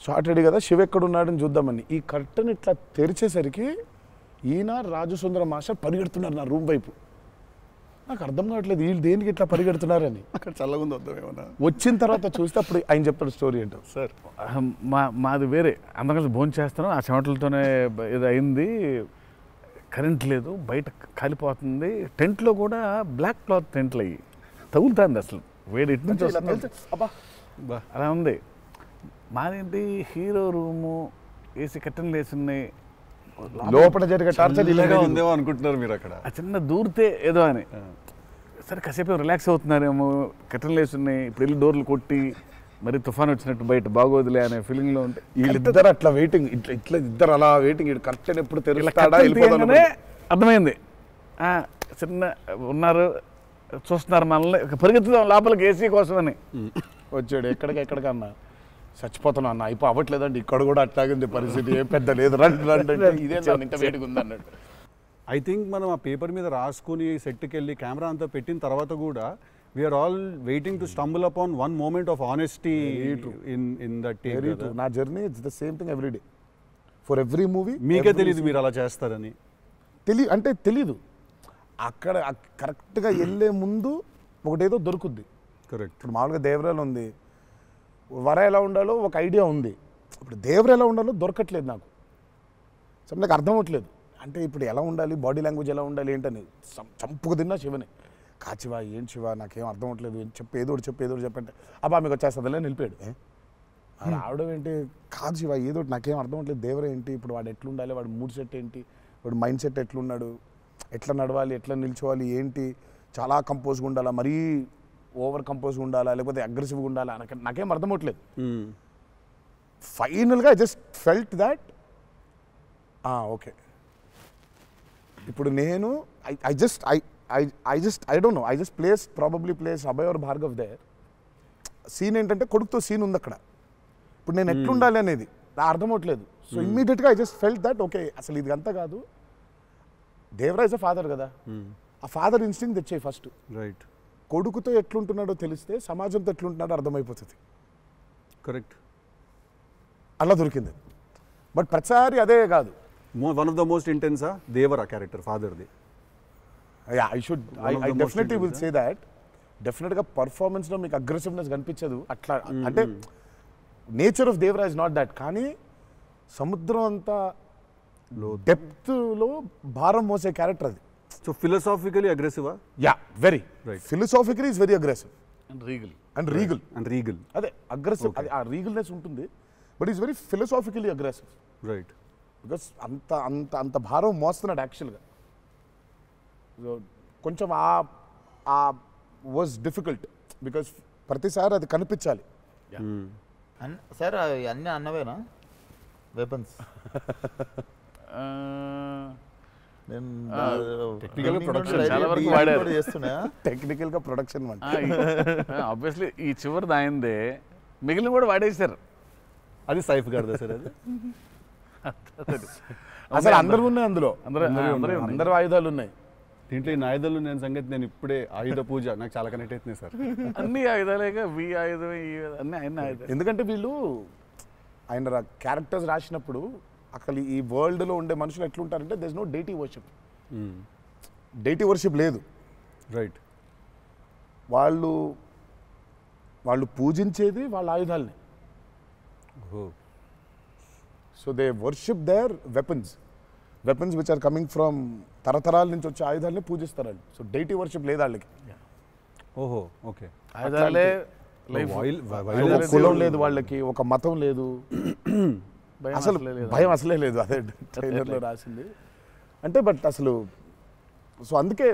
Speaker 2: షార్ట్ రెడీ కదా, శివ ఎక్కడున్నాడని చూద్దామని ఈ కర్టన్ ఇట్లా తెరిచేసరికి ఈయన రాజు సుందర మాస్టర్ పరిగెడుతున్నారు నా రూమ్ వైపు. నాకు అర్థం కావట్లేదు వీళ్ళు దేనికి ఇట్లా పరిగెడుతున్నారని.
Speaker 1: అక్కడ చల్లగా ఉంది వద్దాం ఏమన్నా.
Speaker 2: వచ్చిన తర్వాత చూస్తే అప్పుడు ఆయన చెప్తాడు స్టోరీ ఏంటో.
Speaker 1: సార్
Speaker 3: మాది వేరే, అందరం కలిసి భోజనం చేస్తాను, ఆ చెమటలతోనే ఇది అయింది. కరెంట్ లేదు, బయట కాలిపోతుంది. టెంట్లో కూడా బ్లాక్ క్లాత్ టెంట్లు అయ్యి తగులుతుంది, అసలు వేడి ఇటు నుంచి వస్తుంది. అలా ఉంది. మాదేంటి హీరో రూము, ఏసీ కట్టెలు వేసి ఉన్నాయి,
Speaker 2: లోపల జరిగే టార్చర్
Speaker 1: ఇలాగా ఉందేమో అనుకుంటున్నారు మీరు అక్కడ.
Speaker 3: ఆ చిన్న దూరితే ఏదో అని. సరే కాసేపు రిలాక్స్ అవుతున్నారేమో, కట్టెలు వేసి ఉన్నాయి, ఇప్పుడు వెళ్ళి డోర్లు కొట్టి మరి తుఫాన్ వచ్చినట్టు బయట బాగోదులే అనే ఫీలింగ్లో ఉంటే
Speaker 2: వీళ్ళిద్దరు అట్లా వెయిటింగ్, ఇట్లా ఇద్దరు అలా వెయిటింగ్. కర్టెన్ ఎప్పుడు తెరుస్తాడా
Speaker 3: అర్థమైంది. చిన్న ఉన్నారు, చూస్తున్నారు మనల్ని, పరిగెత్తుదాం లోపలికి ఏసీ కోసం అని
Speaker 2: వచ్చాడు. ఎక్కడికన్నా చచ్చిపోతున్నా అన్న, అయిపో అవ్వట్లేదండి, ఇక్కడ కూడా అట్లాగింది పరిస్థితి, ఏం పెద్ద లేదు, రండి ఇదే ఇంత వేడిగా ఉంది అన్నట్టు.
Speaker 1: ఐ థింక్ మనం ఆ పేపర్ మీద రాసుకుని సెట్కి వెళ్ళి కెమెరా అంతా పెట్టిన తర్వాత కూడా we're all waiting to stumble upon one moment of honesty in that take.
Speaker 2: నా journey it's the same thing every day for every movie.
Speaker 1: మీకే తెలియదు మీరు అలా చేస్తారని?
Speaker 2: తెలీదు. అక్కడ కరెక్ట్గా వెళ్ళే ముందు ఒకటేదో దొరుకుద్ది.
Speaker 1: కరెక్ట్.
Speaker 2: ఇప్పుడు మామూలుగా దేవరాలు ఉంది, వర ఎలా ఉండాలో ఒక ఐడియా ఉంది. ఇప్పుడు దేవర ఎలా ఉండాలో దొరకట్లేదు నాకు. సో నాకు అర్థం అవ్వట్లేదు. అంటే ఇప్పుడు ఎలా ఉండాలి, బాడీ లాంగ్వేజ్ ఎలా ఉండాలి ఏంటని చంపుకు తిన్నా శివని. కాచివా ఏం శివ నాకేం అర్థం అవ్వట్లేదు, ఏదో చెప్పంటే అబ్బా మీకు వచ్చేస్తుందిలే నిలిపాడు. రావడం ఏంటి, కాదు శివ ఏదో నాకేం అర్థం అవ్వట్లేదు, దేవర ఏంటి, ఇప్పుడు వాడు ఎట్లుండాలి, వాడు మూడ్ సెట్ ఏంటి, వాడు మైండ్ సెట్ ఎట్లున్నాడు, ఎట్లా నడవాలి, ఎట్లా నిల్చోవాలి ఏంటి, చాలా కంపోజ్గా ఉండాలా, మరీ ఓవర్ కంపోజ్గా ఉండాలా, లేకపోతే అగ్రెసివ్గా ఉండాలా, నాకేం అర్థం అవ్వట్లేదు. ఫైనల్గా I just felt that okay ఇప్పుడు నేను I don't know, I just probably place Abhay or Bhargav there. Scene ఏంటంటే కొడుకుతో సీన్ ఉంది అక్కడ. ఇప్పుడు నేను ఎట్లుండాలి అనేది నా అర్థం అవ్వట్లేదు. సో ఇమ్మీడియట్గా I just felt that okay అసలు ఇది అంతా కాదు, దేవరాజ్ ఫాదర్ కదా, ఆ ఫాదర్ ఇన్స్టింక్ట్ తెచ్చాయి ఫస్ట్.
Speaker 1: రైట్.
Speaker 2: కొడుకుతో ఎట్లుంటున్నాడో తెలిస్తే సమాజంతో ఎట్లుంటున్నాడో అర్థమైపోతుంది.
Speaker 1: కరెక్ట్.
Speaker 2: అలా దొరికింది. బట్ ప్రతిసారి అదే కాదు.
Speaker 1: వన్ ఆఫ్ ద మోస్ట్ ఇంటెన్సా దేవరా క్యారెక్టర్ ఫాదర్ది.
Speaker 2: I definitely will say that. డెఫినెట్గా పర్ఫార్మెన్స్లో మీకు అగ్రెసివ్నెస్ కనిపించదు అట్లా. అంటే nature of Devara is not that. కానీ సముద్రం అంతా డెప్త్లో భారం మోసే క్యారెక్టర్ అది.
Speaker 1: సో ఫిలసాఫికలీ అగ్రెసివా?
Speaker 2: Yeah, very
Speaker 1: right.
Speaker 2: Philosophically is very aggressive
Speaker 3: and
Speaker 2: regal. అదే అగ్రెసివ్, అది ఆ రీగల్నెస్ ఉంటుంది. But is very philosophically aggressive.
Speaker 1: Right.
Speaker 2: Because అంత భారం మోస్తున్నాడు యాక్చువల్గా. కొంచెం ఆ వాజ్ డిఫికల్ట్ బికాస్ ప్రతిసారి అది కనిపించాలి.
Speaker 5: సార్ అన్నీ అన్నవేనా వెపన్స్?
Speaker 2: టెక్నికల్గా ప్రొడక్షన్
Speaker 3: ఆబ్వియస్లీ ఈ చివరిది ఆయనదే, మిగిలిన కూడా వాడేశారు.
Speaker 1: అది సైఫ్ గారిదా సార్? అది
Speaker 2: అసలు అందరూ ఉన్నాయి అందులో, అందరూ ఆయుధాలు ఉన్నాయి
Speaker 1: దీంట్లో. ఈ ఆయుధాలు నేను సంగతి నేను ఇప్పుడే ఆయుధ పూజ నాకు చాలా కనెక్ట్ అవుతున్నాయి సార్.
Speaker 3: అన్ని ఆయుధాలేగా, వి ఆయుధం అన్ని ఆయన ఆయుధాలు.
Speaker 2: ఎందుకంటే వీళ్ళు ఆయన క్యారెక్టర్స్ రాసినప్పుడు అసలు ఈ వరల్డ్లో ఉండే మనుషులు ఎట్లుంటారంటే there is no deity worship. Deity worship లేదు.
Speaker 1: రైట్.
Speaker 2: వాళ్ళు పూజించేది వాళ్ళ ఆయుధాలని. So they worship their weapons which are coming from తరతరాల నుంచి వచ్చే ఆయుధాలని పూజిస్తారు వాళ్ళు. సో డైటీ వర్షిప్ లేదు వాళ్ళకి.
Speaker 1: ఓహో, ఓకే.
Speaker 3: ఆయుధాలే
Speaker 2: ఒక కులం లేదు వాళ్ళకి, ఒక మతం లేదు, అసలు భయం అసలే లేదు. అదే ట్రైలర్లో రాసింది అంటే. బట్ అసలు సో అందుకే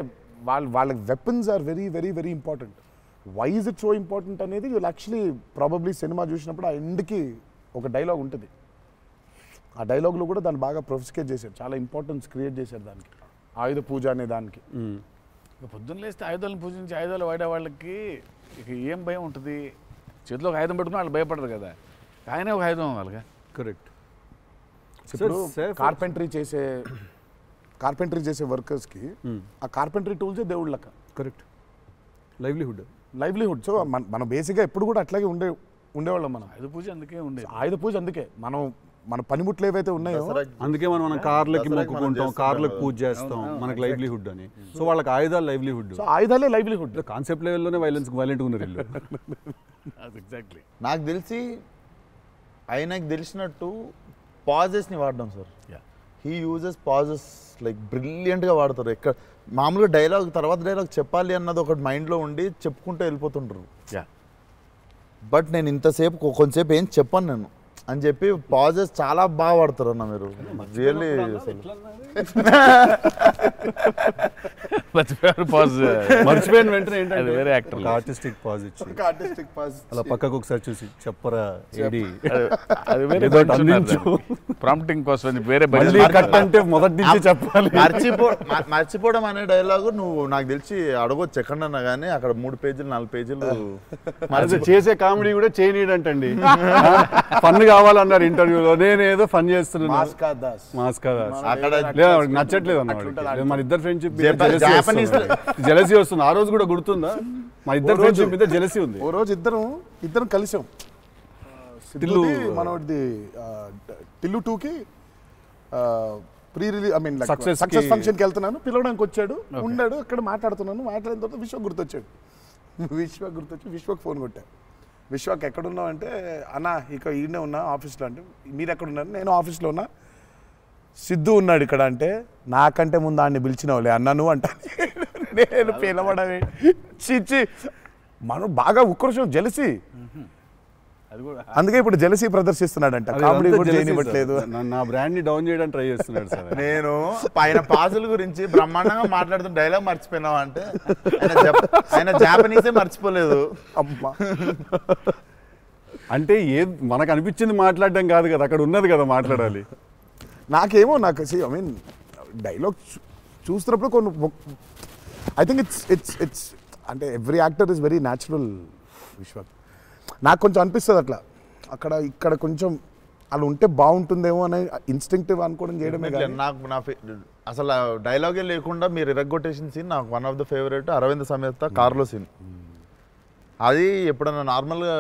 Speaker 2: వాళ్ళకి weapons are very very very important. Why is it so important అనేది వీళ్ళు యాక్చువల్లీ ప్రాబబ్లీ సినిమా చూసినప్పుడు ఆ ఎండ్కి ఒక డైలాగ్ ఉంటుంది. ఆ డైలాగ్లో కూడా దాన్ని బాగా ప్రొఫిసికేట్ చేశారు, చాలా ఇంపార్టెన్స్ క్రియేట్ చేశారు దానికి, ఆయుధ పూజ అనే దానికి.
Speaker 3: ఇక పొద్దున్న లేస్తే ఆయుధాలను పూజించి ఆయుధాలు వాడే వాళ్ళకి ఇక ఏం భయం ఉంటుంది? చేతిలో ఒక ఆయుధం పెట్టుకుని వాళ్ళు భయపడరు కదా, ఆయనే ఒక ఆయుధం వాళ్ళగా.
Speaker 1: కరెక్ట్.
Speaker 2: ఇప్పుడు కార్పెంటరీ చేసే వర్కర్స్కి ఆ కార్పెంటరీ టూల్సే దేవుళ్ళ లెక్క.
Speaker 1: కరెక్ట్. లైవ్లీహుడ్.
Speaker 2: సో మనం బేసిక్గా ఎప్పుడు కూడా అట్లాగే ఉండేవాళ్ళం. మనం
Speaker 3: ఆయుధ పూజ అందుకే ఉండేది.
Speaker 2: ఆయుధ పూజ అందుకే మన పనిముట్లు ఏవైతే ఉన్నాయో
Speaker 1: అందుకే మనం కార్లకి మొక్కుకుంటాం, కార్లకు పూజ చేస్తాం, మనకు లైవ్లీహుడ్ అని. సో వాళ్ళకి ఆయుధాలు లైవ్లీహుడ్.
Speaker 2: సో ఆయుధాలే లైవ్లీహుడ్.
Speaker 1: కాన్సెప్ట్ లెవెల్లోనే వైలెంట్ ఉన్నారు వీళ్ళు.
Speaker 3: ఎగ్జాక్ట్లీ.
Speaker 5: నాకు తెలిసి ఆయనకు తెలిసినట్టు పాజెస్ని వాడడం sir. He uses pauses like బ్రిలియంట్గా వాడతారు. ఎక్కడ మామూలుగా డైలాగ్ తర్వాత డైలాగ్ చెప్పాలి అన్నది ఒకటి మైండ్లో ఉండి చెప్పుకుంటూ వెళ్ళిపోతుంటారు. బట్ నేను ఇంతసేపు కొంతసేపు ఏం చెప్పాను నేను అని చెప్పి పాజెస్ చాలా బాగా వాడతారు అన్న మీరు. రియల్లీ
Speaker 1: మర్చిపోయిన వెంటనే
Speaker 3: అది వేరే యాక్టర్
Speaker 1: ఆర్టిస్టిక్ పాజ్ ఇచ్చి అలా పక్కకు ఒకసారి చూసి చెప్పరా ఏడి
Speaker 3: అది వేరే ప్రాంప్టింగ్ కోసం వేరే
Speaker 1: కట్ అంటే మొదటి నుంచి చెప్పాలి.
Speaker 5: మర్చిపోవడం అనే డైలాగు నువ్వు నాకు తెలిసి అడగొచ్చు ఎక్కడన్నా కానీ అక్కడ 3 పేజీలు 4 పేజీలు
Speaker 1: చేసే కామెడీ కూడా చేయనీడంటండి. ఫన్ కావాలన్నారు ఇంటర్వ్యూలో, నేనేదో ఫన్ చేస్తున్నాను. అక్కడ నచ్చట్లేదు అన్నమాట. మన ఇద్దరు ఫ్రెండ్షిప్ జెలసీ వస్తుంది. ఆ రోజు కూడా గుర్తుందా? మా ఇద్దరు ఫ్రెండ్షిప్ మీద జెలసీ ఉంది.
Speaker 2: ఓ రోజు ఇద్దరం కలిసాం. మనది టిల్లు 2కి pre release I mean success ఫంక్షన్కి వెళ్తున్నాను, పిలవడానికి వచ్చాడు, ఉన్నాడు అక్కడ, మాట్లాడుతున్నాను. మాట్లాడిన తర్వాత విశ్వక్ గుర్తొచ్చి విశ్వక్ ఫోన్ కొట్టా. విశ్వక్ ఎక్కడున్నావు అంటే, అన్న ఇక ఈయనే ఉన్నా ఆఫీస్లో. అంటే మీరు ఎక్కడున్నారు? నేను ఆఫీస్లో ఉన్నా. సిద్ధు ఉన్నాడు ఇక్కడ అంటే, నాకంటే ముందు ఆయన్ని పిలిచినవులే అన్నాను అంట. నేను పిలవడమే చిచ్చి. మనం బాగా ఉక్రోషం, జెలసీ. అందుకే ఇప్పుడు జెలసీ ప్రదర్శిస్తున్నాడంట. కామెడీ కూడా చేయనివ్వట్లేదు.
Speaker 1: నా బ్రాండ్ ని డౌన్ చేయడానికి ట్రై చేస్తున్నాడు సార్.
Speaker 5: నేను ఆయన పాజుల గురించి బ్రహ్మాండంగా మాట్లాడుతున్న డైలాగ్ మర్చిపోయినావా అంటే, ఆయన జాపనీసే మర్చిపోలేదు.
Speaker 2: అమ్మా
Speaker 1: అంటే మనకు అనిపించింది మాట్లాడడం కాదు కదా, అక్కడ ఉన్నది కదా మాట్లాడాలి.
Speaker 2: నాకేమో ఐ మీన్ డైలాగ్ చూస్తున్నప్పుడు కొన్ని ఐ థింక్ ఇట్స్ అంటే every actor is very natural. Vishwak నాకు కొంచెం అనిపిస్తుంది అట్లా, అక్కడ ఇక్కడ కొంచెం అలా ఉంటే బాగుంటుందేమో అనే ఇన్స్టింక్టివ్ అనుకోవడం చేయడమే.
Speaker 5: నాకు అసలు డైలాగే లేకుండా మీరు ఇరగ్గొట్టేసిన సీన్ నాకు one of the favourite. Aravinda Sametha కార్లో సీన్. అది ఎప్పుడన్నా నార్మల్గా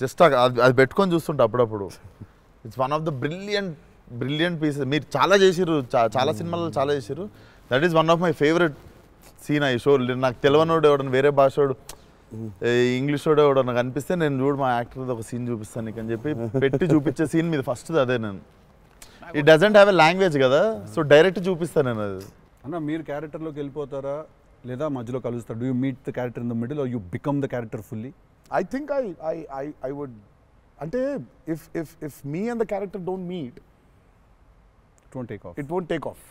Speaker 5: జస్ట్ అది పెట్టుకొని చూస్తుంటా అప్పుడప్పుడు. It's one of the brilliant pieces. మీరు చాలా చేసిర్రు, చాలా సినిమాలు చాలా చేసిర్రు. That is one of my favourite scene. ఈ షో నాకు తెలియనోడు ఎవడన్నా, వేరే భాషోడు, ఇంగ్లీష్ వాడు ఎవడో నాకు అనిపిస్తే, నేను చూడు మా యాక్టర్ ఒక సీన్ చూపిస్తాను నీకు అని చెప్పి పెట్టి చూపించే సీన్ మీద ఫస్ట్ అదే. నేను it doesn't have a language కదా, సో డైరెక్ట్ చూపిస్తాను నేను. అది
Speaker 1: అన్న మీరు క్యారెక్టర్లోకి వెళ్ళిపోతారా లేదా మధ్యలో కలుస్తారు? Do you meet the character in the middle or you become the character fully?
Speaker 2: I think I would, అంటే if me and the character don't meet,
Speaker 1: it won't take off.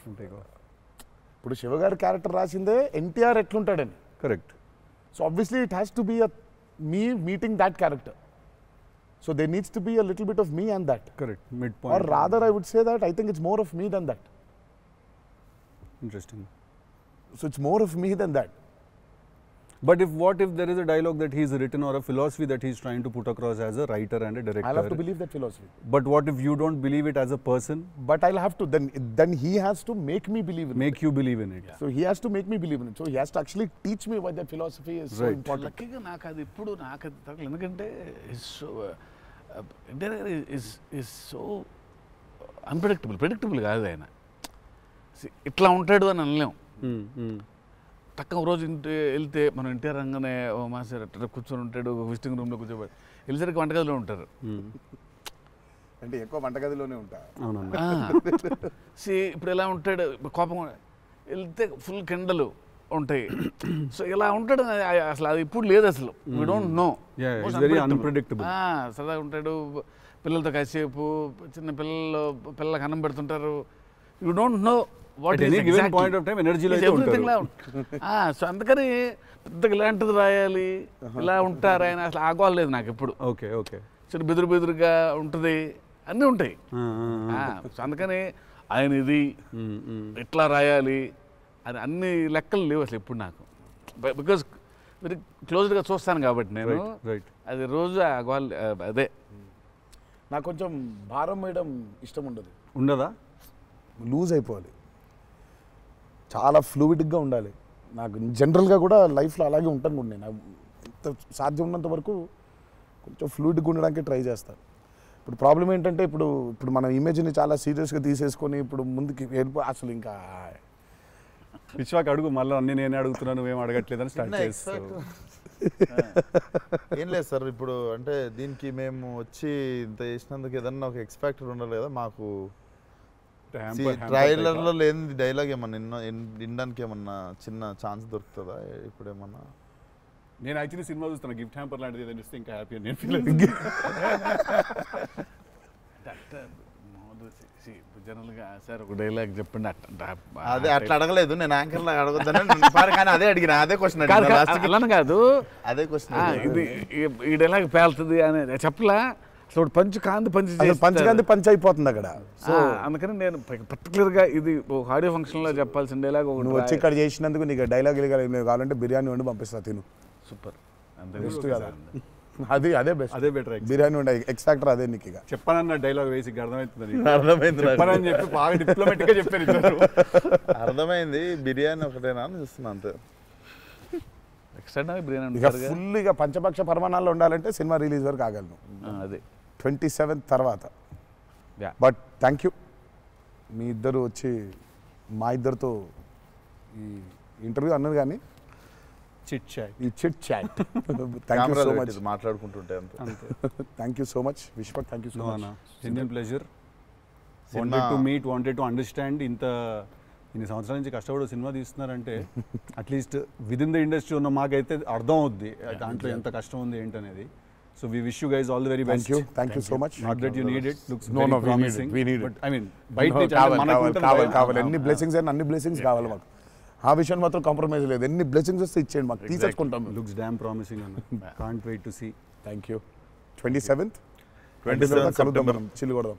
Speaker 2: ఇప్పుడు శివగారి క్యారెక్టర్ రాసిందే ఎన్టీఆర్ ఎట్లుంటాడని.
Speaker 1: Correct.
Speaker 2: So obviously it has to be me meeting that character. So there needs to be a little bit of me and that.
Speaker 1: Correct. Midpoint.
Speaker 2: Or rather I would say that I think it's more of me than that.
Speaker 1: Interesting.
Speaker 2: So it's more of me than that.
Speaker 1: But what if there is a dialogue that he's written or a philosophy that he's trying to put across as a writer and a director?
Speaker 2: I'll have to believe that philosophy.
Speaker 1: But what if you don't believe it as a person?
Speaker 2: But I'll have to, then he has to make me believe in it.
Speaker 1: Make you believe in it.
Speaker 2: Yeah. So he has to make me believe in it. So he has to actually teach me why that philosophy is so important.
Speaker 3: లక్కీగా నాకు అది ఇప్పుడు నాకు అది తగ్గలేదు. ఎందుకంటే is so predictable కాదు ఆయన. ఇట్లా ఉంటాడు అని అనలేం. తక్కువ రోజు వెళ్తే మనం ఎన్టీఆర్ రంగానే ఓ మాస్టర్ అట్లా కూర్చొని ఉంటాడు, విజిటింగ్ రూమ్లో కూర్చోబెట్టి, వెళ్ళేసరికి వంటగదిలో ఉంటారు.
Speaker 2: అంటే ఎక్కువ వంటగదిలోనే ఉంటా.
Speaker 3: ఇప్పుడు ఎలా ఉంటాడు, కోపం వెళ్తే ఫుల్ కెండలు, ఉంటాయి. సో ఇలా ఉంటాడు అసలు అది ఇప్పుడు లేదు అసలు. We don't know.
Speaker 1: Yeah, it's very unpredictable.
Speaker 3: సరదాగా ఉంటాడు, పిల్లలతో కాసేపు, చిన్న పిల్లలకు అన్నం పెడుతుంటారు. You don't know what
Speaker 1: At any given point of time, energy లో అయితే ఉంటారు.
Speaker 3: సో అందుకని పెద్దగా ఇలాంటిది రాయాలి, ఇలా ఉంటారు ఆయన అసలు ఆగోలేదు నాకు ఎప్పుడు.
Speaker 1: Okay okay.
Speaker 3: చిన్న బెదురుగా ఉంటుంది, అన్నీ ఉంటాయి. సో అందుకని ఆయన ఇది ఇట్లా రాయాలి అని అన్ని లెక్కలు లేవు అసలు ఎప్పుడు నాకు. బికాజ్ వెరీ క్లోజ్గా చూస్తాను కాబట్టి నేను
Speaker 1: రైట్.
Speaker 3: అది రోజు అదే
Speaker 2: నాకు కొంచెం భారం వేయడం ఇష్టం ఉండదు.
Speaker 1: ఉండదా?
Speaker 2: లూజ్ అయిపోవాలి, చాలా ఫ్లూయిడ్గా ఉండాలి. నాకు జనరల్గా కూడా లైఫ్లో అలాగే ఉంటాను కూడా నేను. ఎంత సాధ్యం ఉన్నంత వరకు కొంచెం ఫ్లూయిడ్గా ఉండడానికి ట్రై చేస్తాను. ఇప్పుడు ప్రాబ్లం ఏంటంటే ఇప్పుడు మన ఇమేజ్ని చాలా సీరియస్గా తీసేసుకొని ఇప్పుడు ముందుకి అసలు ఇంకా
Speaker 1: విశ్వాక్ అడుగు మళ్ళీ అన్ని నేనే అడుగుతున్నాను, నువ్వేం అడగట్లేదని స్టార్ట్ చేస్తావు.
Speaker 5: ఏం లేదు సార్, ఇప్పుడు అంటే దీనికి మేము వచ్చి ఇంత చేసినందుకు ఏదన్నా ఒక ఎక్స్పెక్టర్ ఉండాలి కదా మాకు. ట్రైలర్లో లేని డైలాగ్ ఏమన్నా వినడానికి ఏమన్నా చిన్న ఛాన్స్ దొరుకుతుందా ఇప్పుడు ఏమన్నా?
Speaker 1: నేను యాక్చువల్లీ సినిమా చూస్తాను, గిఫ్ట్ హ్యాంపర్ లాంటిది ఏదైనా ఇస్తే ఇంకా హ్యాపీ అని నేను ఫీల్
Speaker 3: జనరల్గా సార్ ఒక డైలాగ్ చెప్పండి.
Speaker 5: అదే అట్లా అడగలేదు నేను, యాంకర్లో అడగొద్దని కానీ అదే అడిగిన, అదే క్వశ్చన్
Speaker 3: అలా కాదు,
Speaker 5: అదే క్వశ్చన్.
Speaker 3: ఇది ఈ డైలాగ్ పేలుతుంది అని చెప్పలా. అసలు పంచ్
Speaker 2: పంచ్ అయిపోతుంది అక్కడ.
Speaker 3: సో అందుకని నేను పర్టికులర్గా ఇది ఒక ఆడియో ఫంక్షన్లో చెప్పాల్సిన డైలాగ్ ఒకటి.
Speaker 2: నువ్వు వచ్చి ఇక్కడ చేసినందుకు నీకు డైలాగ్ కావాలంటే బిర్యానీ వండి పంపిస్తా, తిను.
Speaker 3: సూపర్.
Speaker 2: బెస్ట్ కదా, అదే బెస్ట్,
Speaker 1: అదే బెటర్.
Speaker 2: బిర్యానీ వండి ఎక్స్ ఫ్యాక్టర్ అదే నీకు. ఇక
Speaker 1: చెప్పానన్న డైలాగ్ వేసి అర్థమవుతుంది,
Speaker 5: అర్థమైంది
Speaker 1: చెప్పానని చెప్పి బాగా డిప్లొమాటిక్గా చెప్పారు.
Speaker 5: అర్థమైంది, బిర్యానీ ఒకటేనా అని చూస్తున్నా అంతే.
Speaker 3: ఎక్స్ట్రా బిర్యానీ
Speaker 2: ఇక ఫుల్ ఇక పంచపక్ష పరమాణాల్లో ఉండాలంటే సినిమా రిలీజ్ వరకు ఆగలను,
Speaker 3: అదే
Speaker 2: 27th తర్వాత. బట్ థ్యాంక్ యూ మీ ఇద్దరు వచ్చి మా ఇద్దరితో ఈ ఇంటర్వ్యూ అన్నది కానీ ఈ chit chat. Thank you so much.
Speaker 5: మాట్లాడుకుంటుంటే అంతే.
Speaker 2: Thank you so much Vishwak, thank you so much.
Speaker 1: Genuine pleasure. Wanted to meet, wanted to understand. ఇన్ని సంవత్సరాల నుంచి కష్టపడి సినిమా తీస్తున్నారంటే at least with in the industry ఉన్న మాకైతే అర్థం అవుద్ది దాంట్లో ఎంత కష్టం ఉంది ఏంటనేది. So we wish you guys all the very best.
Speaker 2: Thank you so much.
Speaker 1: Not that you need it, looks
Speaker 2: No,
Speaker 1: very promising.
Speaker 2: we need it.
Speaker 1: But I mean బయట నుంచి
Speaker 2: కావాలి ఎన్ని బ్లెస్సింగ్స్ అయినా అన్ని బ్లెస్సింగ్స్ కావాలి మాకు. ఆ విషయం మాత్రం కాంప్రమైజ్ లేదు. ఎన్ని బ్లెస్సింగ్స్ వస్తే ఇచ్చేయండి మాకు, తీసేసుకుంటాం.
Speaker 1: లుక్స్ డామ్ ప్రామిసింగ్ అన్న. Can't wait to see.
Speaker 2: Thank you. 27th
Speaker 5: September.
Speaker 2: చిల్లు కొడదాం.